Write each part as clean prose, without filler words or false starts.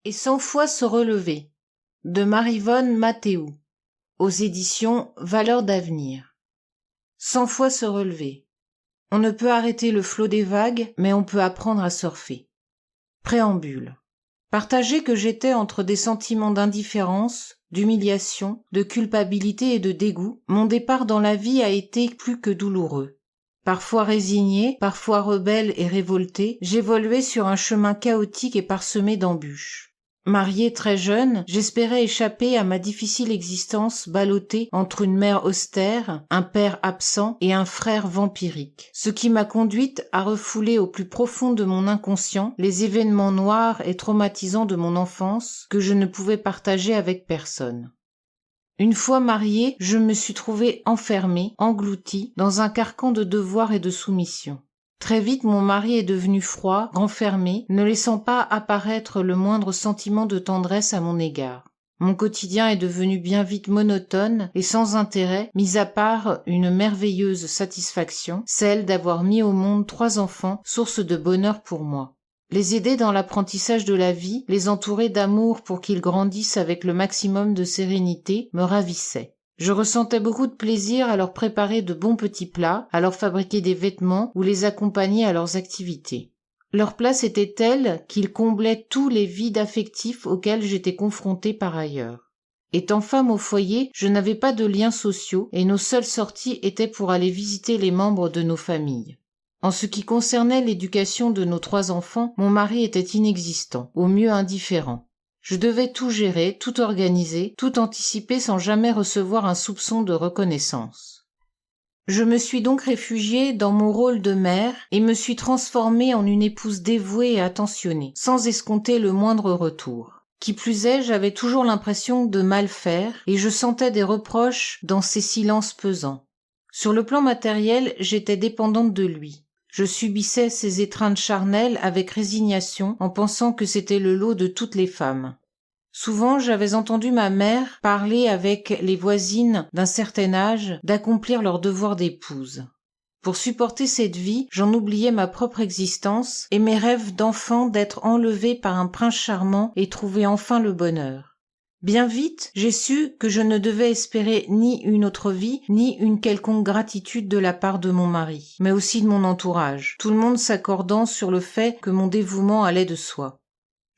Et 100 fois se relever, de Marivonne Mathéou, aux éditions Valeurs d'avenir. 100 fois se relever. On ne peut arrêter le flot des vagues, mais on peut apprendre à surfer. Préambule. Partagé que j'étais entre des sentiments d'indifférence, d'humiliation, de culpabilité et de dégoût, mon départ dans la vie a été plus que douloureux. Parfois résigné, parfois rebelle et révolté, j'évoluais sur un chemin chaotique et parsemé d'embûches. Mariée très jeune, j'espérais échapper à ma difficile existence ballottée entre une mère austère, un père absent et un frère vampirique. Ce qui m'a conduite à refouler au plus profond de mon inconscient les événements noirs et traumatisants de mon enfance que je ne pouvais partager avec personne. Une fois mariée, je me suis trouvée enfermée, engloutie, dans un carcan de devoirs et de soumission. Très vite, mon mari est devenu froid, renfermé, ne laissant pas apparaître le moindre sentiment de tendresse à mon égard. Mon quotidien est devenu bien vite monotone et sans intérêt, mis à part une merveilleuse satisfaction, celle d'avoir mis au monde 3 enfants, source de bonheur pour moi. Les aider dans l'apprentissage de la vie, les entourer d'amour pour qu'ils grandissent avec le maximum de sérénité, me ravissait. Je ressentais beaucoup de plaisir à leur préparer de bons petits plats, à leur fabriquer des vêtements ou les accompagner à leurs activités. Leur place était telle qu'ils comblaient tous les vides affectifs auxquels j'étais confrontée par ailleurs. Étant femme au foyer, je n'avais pas de liens sociaux et nos seules sorties étaient pour aller visiter les membres de nos familles. En ce qui concernait l'éducation de nos 3 enfants, mon mari était inexistant, au mieux indifférent. Je devais tout gérer, tout organiser, tout anticiper sans jamais recevoir un soupçon de reconnaissance. Je me suis donc réfugiée dans mon rôle de mère et me suis transformée en une épouse dévouée et attentionnée, sans escompter le moindre retour. Qui plus est, j'avais toujours l'impression de mal faire et je sentais des reproches dans ces silences pesants. Sur le plan matériel, j'étais dépendante de lui. Je subissais ses étreintes charnelles avec résignation en pensant que c'était le lot de toutes les femmes. Souvent, j'avais entendu ma mère parler avec les voisines d'un certain âge d'accomplir leur devoir d'épouse. Pour supporter cette vie, j'en oubliais ma propre existence et mes rêves d'enfant d'être enlevée par un prince charmant et trouver enfin le bonheur. Bien vite, j'ai su que je ne devais espérer ni une autre vie, ni une quelconque gratitude de la part de mon mari, mais aussi de mon entourage, tout le monde s'accordant sur le fait que mon dévouement allait de soi.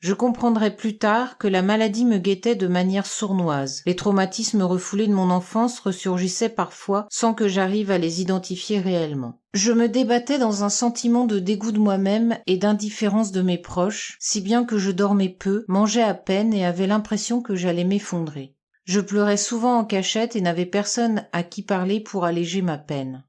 Je comprendrai plus tard que la maladie me guettait de manière sournoise. Les traumatismes refoulés de mon enfance ressurgissaient parfois sans que j'arrive à les identifier réellement. Je me débattais dans un sentiment de dégoût de moi-même et d'indifférence de mes proches, si bien que je dormais peu, mangeais à peine et avais l'impression que j'allais m'effondrer. Je pleurais souvent en cachette et n'avais personne à qui parler pour alléger ma peine.